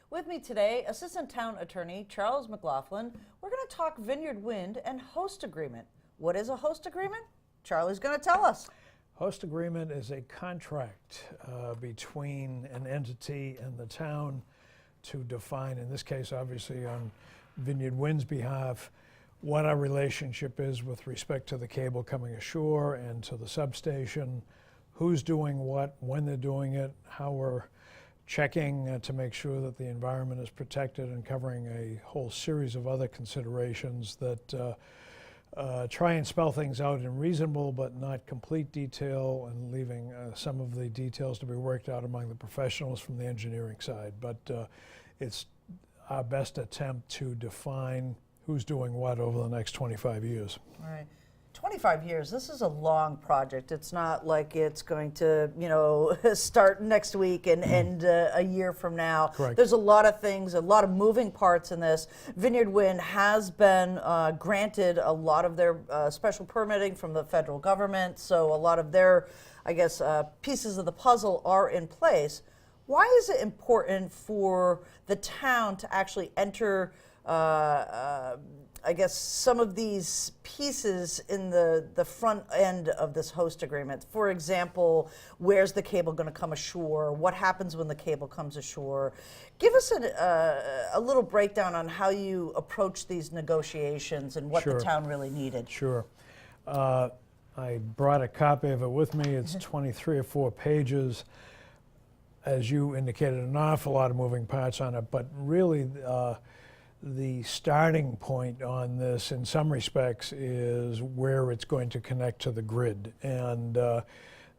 With me today, Assistant Town Attorney Charles McLaughlin. We're going to talk Vineyard Wind and host agreement. What is a host agreement? Charlie's going to tell us. Host agreement is a contract between an entity and the town to define, in this case obviously on Vineyard Wind's behalf, what our relationship is with respect to the cable coming ashore and to the substation, who's doing what, when they're doing it, how we're checking to make sure that the environment is protected, and covering a whole series of other considerations that try and spell things out in reasonable but not complete detail, and leaving some of the details to be worked out among the professionals from the engineering side. But it's our best attempt to define who's doing what over the next 25 years. All right. 25 years, this is a long project. It's not like it's going to, start next week and end a year from now. Correct. There's a lot of things, a lot of moving parts in this. Vineyard Wind has been granted a lot of their special permitting from the federal government, so a lot of their, pieces of the puzzle are in place. Why is it important for the town to actually enter some of these pieces in the front end of this host agreement? For example, where's the cable going to come ashore? What happens when the cable comes ashore? Give us a little breakdown on how you approach these negotiations and what Sure. the town really needed. Sure. I brought a copy of it with me. It's 23 or 4 pages. As you indicated, an awful lot of moving parts on it, but really the starting point on this, in some respects, is where it's going to connect to the grid. And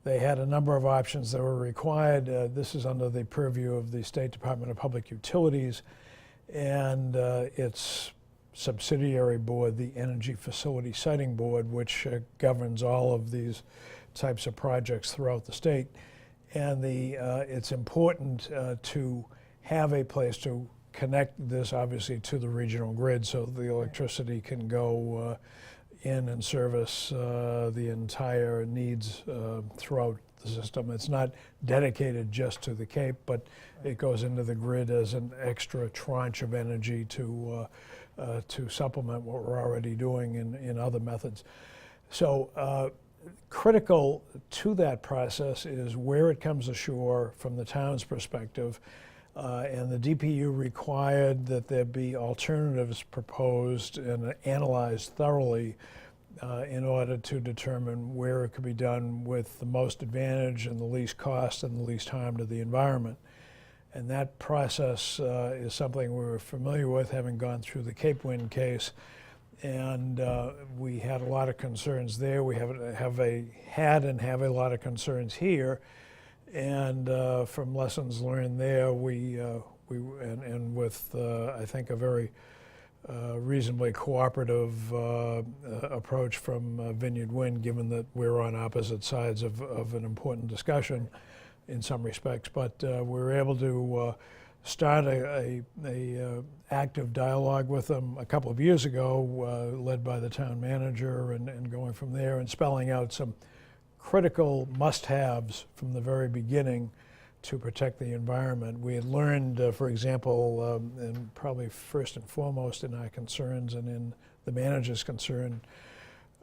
they had a number of options that were required. This is under the purview of the State Department of Public Utilities and its subsidiary board, the Energy Facility Siting Board, which governs all of these types of projects throughout the state. And it's important to have a place to connect this, obviously, to the regional grid so the electricity can go in and service the entire needs throughout the system. It's not dedicated just to the Cape, but it goes into the grid as an extra tranche of energy to supplement what we're already doing in other methods. So critical to that process is where it comes ashore from the town's perspective. And the DPU required that there be alternatives proposed and analyzed thoroughly in order to determine where it could be done with the most advantage and the least cost and the least harm to the environment. And that process is something we were familiar with, having gone through the Cape Wind case. And we had a lot of concerns there. We had and have a lot of concerns here. And from lessons learned there, and with I think a very reasonably cooperative approach from Vineyard Wind, given that we're on opposite sides of an important discussion in some respects, but we were able to start a active dialogue with them a couple of years ago, led by the town manager, and going from there and spelling out some critical must-haves from the very beginning to protect the environment. We had learned, for example, and probably first and foremost in our concerns and in the manager's concern,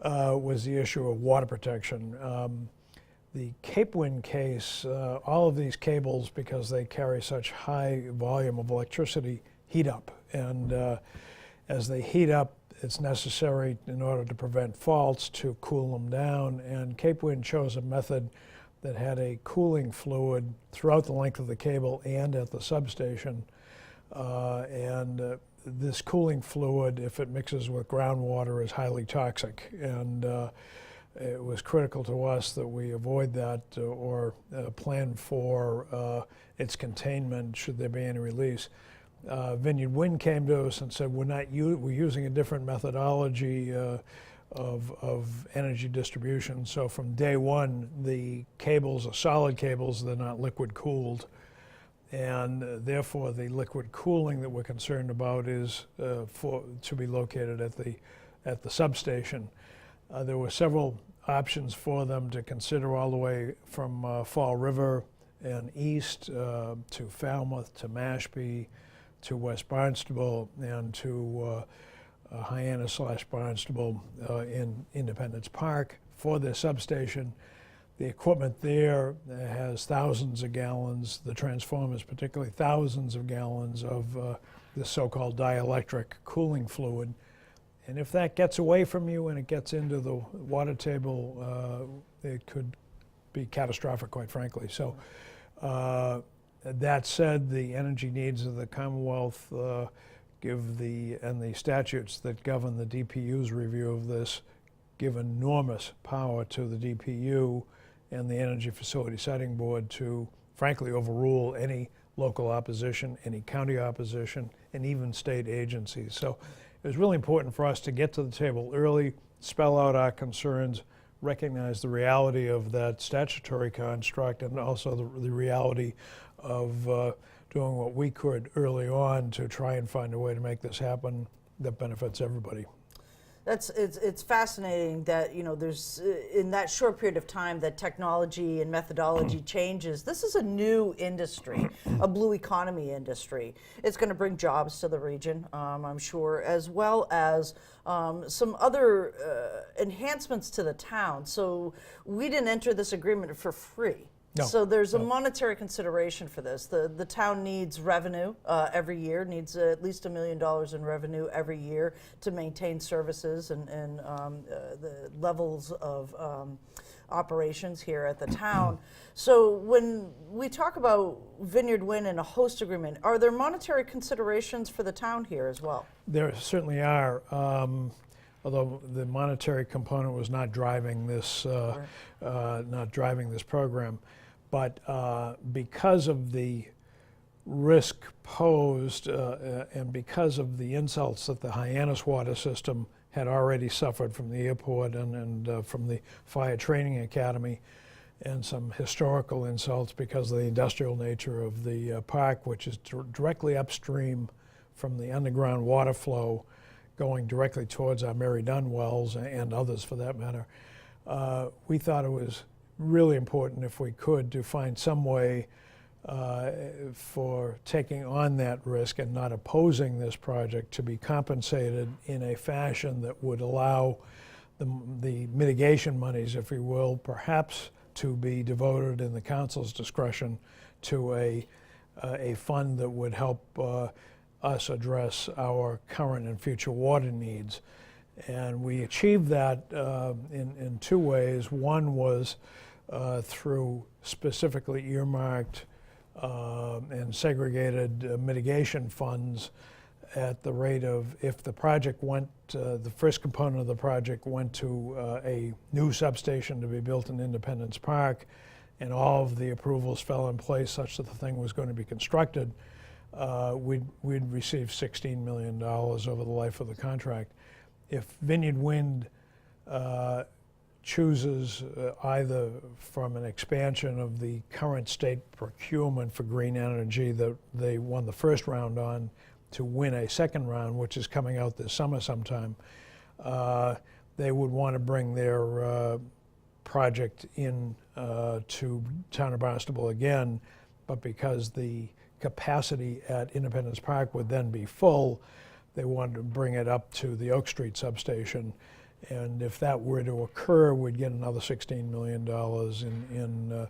was the issue of water protection. The Cape Wind case, all of these cables, because they carry such high volume of electricity, heat up. And as they heat up, it's necessary in order to prevent faults to cool them down, and Cape Wind chose a method that had a cooling fluid throughout the length of the cable and at the substation. This cooling fluid, if it mixes with groundwater, is highly toxic, and it was critical to us that we avoid that or plan for its containment should there be any release. Vineyard Wind came to us and said, we're using a different methodology of energy distribution. So from day one, the cables are solid cables, they're not liquid cooled. And therefore, the liquid cooling that we're concerned about is to be located at the substation. There were several options for them to consider, all the way from Fall River and east to Falmouth to Mashpee, to West Barnstable and to Hyannis/Barnstable in Independence Park for their substation. The equipment there has thousands of gallons, the transformers particularly thousands of gallons of this so-called dielectric cooling fluid. And if that gets away from you and it gets into the water table, it could be catastrophic, quite frankly. So that said, the energy needs of the Commonwealth and the statutes that govern the DPU's review of this give enormous power to the DPU and the Energy Facility Setting Board to, frankly, overrule any local opposition, any county opposition, and even state agencies. So it was really important for us to get to the table early, spell out our concerns, recognize the reality of that statutory construct, and also the reality of doing what we could early on to try and find a way to make this happen that benefits everybody. It's fascinating that, you know, there's in that short period of time that technology and methodology changes. This is a new industry, a blue economy industry. It's going to bring jobs to the region, I'm sure, as well as some other enhancements to the town. So we didn't enter this agreement for free. No, so there's a no. monetary consideration for this. The town needs revenue every year, needs at least $1 million in revenue every year to maintain services and the levels of operations here at the town. So when we talk about Vineyard Wind and a host agreement, are there monetary considerations for the town here as well? There certainly are. Although the monetary component was not driving this, program, but because of the risk posed and because of the insults that the Hyannis water system had already suffered from the airport and from the fire training academy, and some historical insults because of the industrial nature of the park, which is directly upstream from the underground water flow going directly towards our Mary Dunn wells and others for that matter. We thought it was really important, if we could, to find some way for taking on that risk and not opposing this project to be compensated in a fashion that would allow the mitigation monies, if you will, perhaps to be devoted in the council's discretion to a fund that would help us address our current and future water needs. And we achieved that in two ways. One was through specifically earmarked and segregated mitigation funds at the rate of, if the project went, the first component of the project went to a new substation to be built in Independence Park, and all of the approvals fell in place such that the thing was going to be constructed, we'd receive $16 million over the life of the contract. If Vineyard Wind chooses either from an expansion of the current state procurement for green energy that they won the first round on to win a second round, which is coming out this summer sometime, they would want to bring their project in to Town of Barnstable again, but because the capacity at Independence Park would then be full, they wanted to bring it up to the Oak Street substation. And if that were to occur, we'd get another $16 million in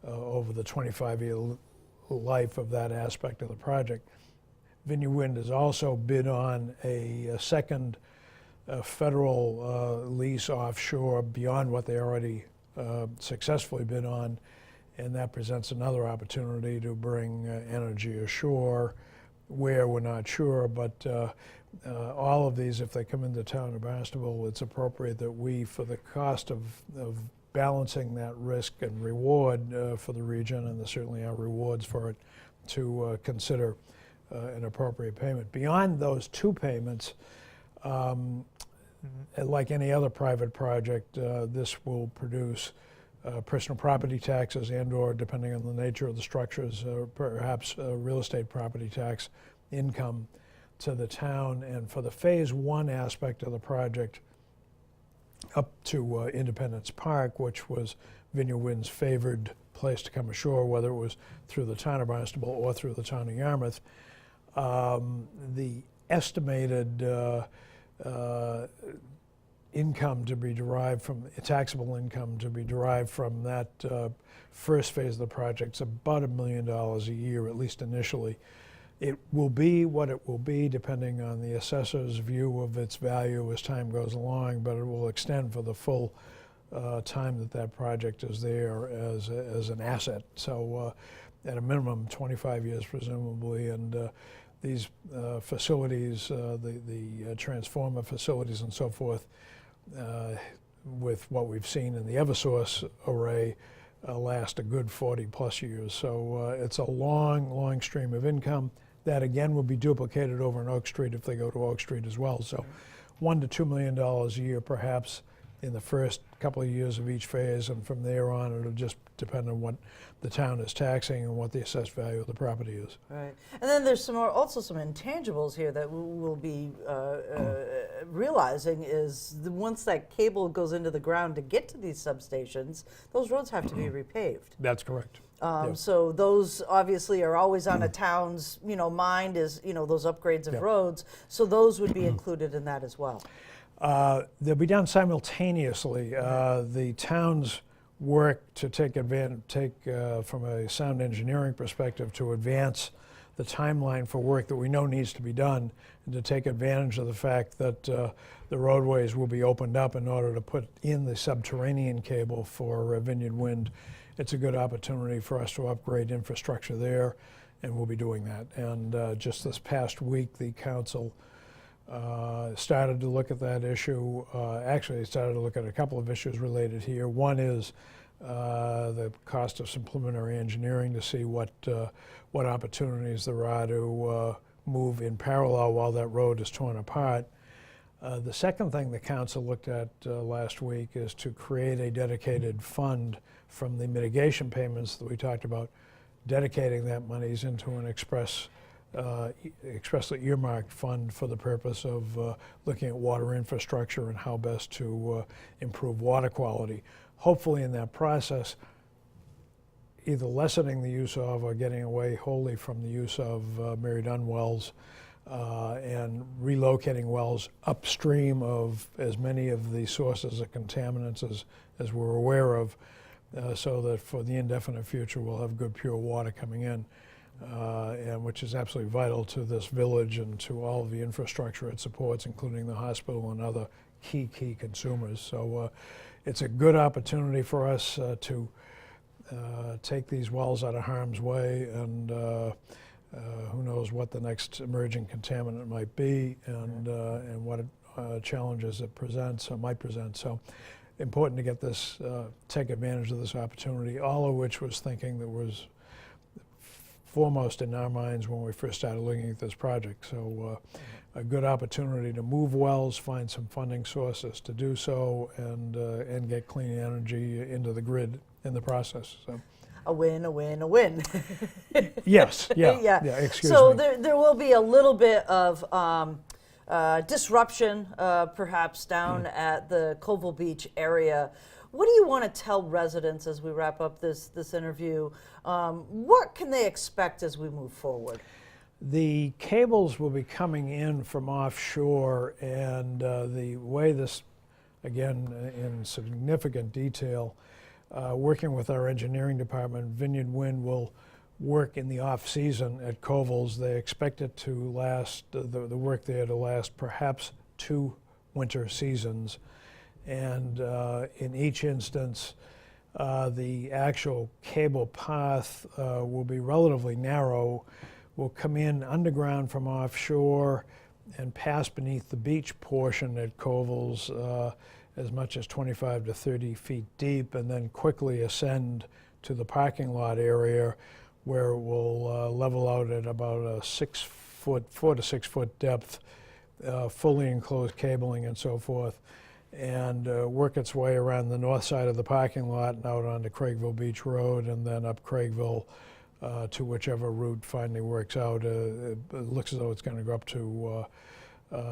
over the 25-year life of that aspect of the project. Vineyard Wind has also bid on a second federal lease offshore beyond what they already successfully bid on, and that presents another opportunity to bring energy ashore where we're not sure, but all of these, if they come into Town of Barnstable, it's appropriate that we, for the cost of balancing that risk and reward for the region, and there certainly are rewards for it, to consider an appropriate payment. Beyond those two payments, like any other private project, this will produce personal property taxes and/or, depending on the nature of the structures, perhaps real estate property tax income to the town. And for the phase one aspect of the project up to Independence Park, which was Vineyard Wind's favored place to come ashore, whether it was through the Town of Barnstable or through the Town of Yarmouth, The estimated income to be derived from, taxable income to be derived from that first phase of the project is about $1 million a year, at least initially. It will be what it will be depending on the assessor's view of its value as time goes along, but it will extend for the full time that that project is there as an asset. So at a minimum, 25 years presumably, and these facilities, the transformer facilities and so forth, with what we've seen in the Eversource array, last a good 40 plus years. So it's a long stream of income that again will be duplicated over in Oak Street if they go to Oak Street as well. So $1 to $2 million a year perhaps in the first couple of years of each phase, and from there on it'll just depend on what the town is taxing and what the assessed value of the property is. Right, and then there's also some intangibles here that we'll be realizing is once that cable goes into the ground to get to these substations, those roads have to be repaved. That's correct. Yep. So those obviously are always on a town's mind is those upgrades of Yep. roads. So those would be included in that as well. They'll be done simultaneously. The town's work to take from a sound engineering perspective to advance the timeline for work that we know needs to be done, and to take advantage of the fact that the roadways will be opened up in order to put in the subterranean cable for Vineyard Wind. It's a good opportunity for us to upgrade infrastructure there, and we'll be doing that. And just this past week, the council started to look at that issue. Actually, they started to look at a couple of issues related here. One is the cost of some preliminary engineering to see what opportunities there are to move in parallel while that road is torn apart. The second thing the council looked at last week is to create a dedicated fund from the mitigation payments that we talked about, dedicating that monies into an expressly earmarked fund for the purpose of looking at water infrastructure and how best to improve water quality. Hopefully in that process, either lessening the use of or getting away wholly from the use of Mary Dunn wells and relocating wells upstream of as many of the sources of contaminants as we're aware of, so that for the indefinite future we'll have good pure water coming in. And which is absolutely vital to this village and to all of the infrastructure it supports, including the hospital and other key consumers. So it's a good opportunity for us to take these wells out of harm's way, and who knows what the next emerging contaminant might be, and what challenges it presents or might present. So important to get this, take advantage of this opportunity, all of which was thinking that was foremost in our minds when we first started looking at this project. So a good opportunity to move wells, find some funding sources to do so, and get clean energy into the grid in the process. So. A win, a win, a win. Yes, yeah, yeah. Excuse so me. there will be a little bit of disruption, perhaps, down at the Colville Beach area. What do you want to tell residents as we wrap up this interview? What can they expect as we move forward? The cables will be coming in from offshore, and the way this, again, in significant detail, working with our engineering department, Vineyard Wind will work in the off-season at Colville's. They expect it to last, the work there to last perhaps 2 winter seasons. And in each instance, the actual cable path will be relatively narrow, will come in underground from offshore and pass beneath the beach portion at Colville's as much as 25 to 30 feet deep, and then quickly ascend to the parking lot area, where it will level out at about a 4 to 6 foot depth, fully enclosed cabling and so forth, and work its way around the north side of the parking lot and out onto Craigville Beach Road, and then up Craigville to whichever route finally works out. It looks as though it's going to go up to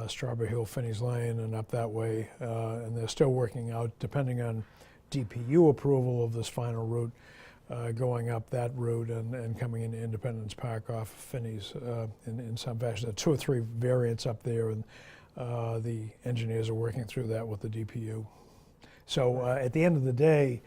Strawberry Hill, Finney's Lane, and up that way. And they're still working out, depending on DPU approval of this final route, going up that route and coming into Independence Park off Finney's in some fashion. There are 2 or 3 variants up there, and the engineers are working through that with the DPU. So at the end of the day,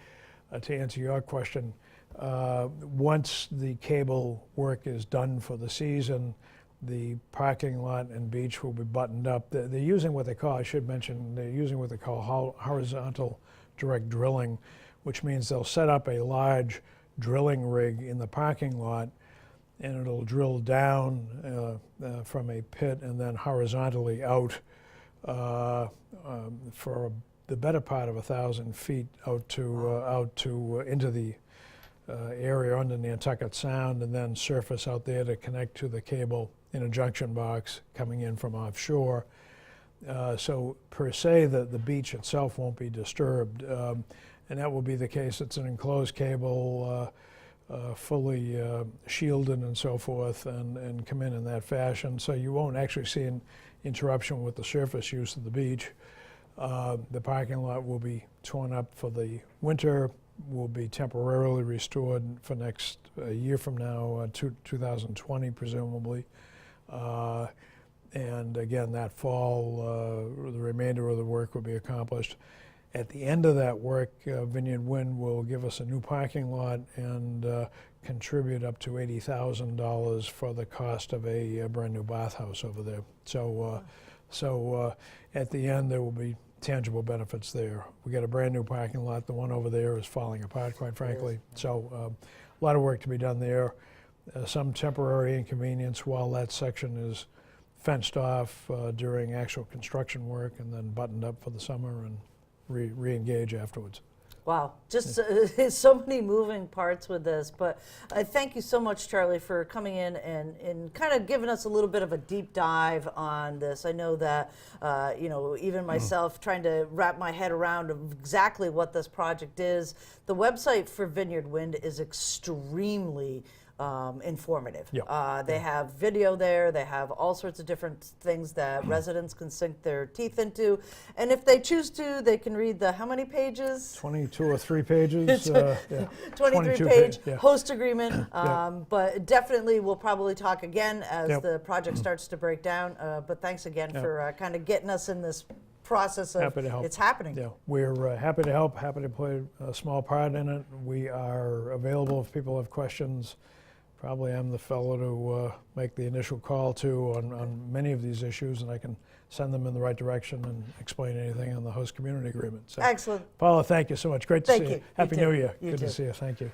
to answer your question, once the cable work is done for the season, the parking lot and beach will be buttoned up. They're using what they call, I should mention, they're using what they call horizontal direct drilling, which means they'll set up a large drilling rig in the parking lot, and it'll drill down from a pit and then horizontally out for the better part of 1,000 feet out to into the area under Nantucket Sound, and then surface out there to connect to the cable in a junction box coming in from offshore. So per se, the beach itself won't be disturbed, and that will be the case. It's an enclosed cable, fully shielded and so forth, and come in that fashion. So you won't actually see an interruption with the surface use of the beach. The parking lot will be torn up for the winter, will be temporarily restored for next year from now, 2020 presumably. And again, that fall, the remainder of the work will be accomplished. At the end of that work, Vineyard Wind will give us a new parking lot and contribute up to $80,000 for the cost of a brand new bathhouse over there. So, at the end, there will be tangible benefits there. We got a brand new parking lot. The one over there is falling apart, quite frankly. So a lot of work to be done there. Some temporary inconvenience while that section is fenced off during actual construction work, and then buttoned up for the summer and re-engage afterwards. Wow, just so many moving parts with this, but I thank you so much, Charlie, for coming in and kind of giving us a little bit of a deep dive on this. I know that, even myself trying to wrap my head around exactly what this project is. The website for Vineyard Wind is extremely informative. They have video there. They have all sorts of different things that residents can sink their teeth into. And if they choose to, they can read the how many pages? 22 or 3 pages. 23-page host agreement. But definitely we'll probably talk again as the project starts to break down. But thanks again for kind of getting us in this process of happy to help. It's happening. Yeah, we're happy to help, happy to play a small part in it. We are available if people have questions. Probably I'm the fellow to make the initial call to on many of these issues, and I can send them in the right direction and explain anything on the host community agreement. So, excellent. Paula, thank you so much. Great to see you. Thank you. Happy You New too. Year. You Good too. to see you. Thank you.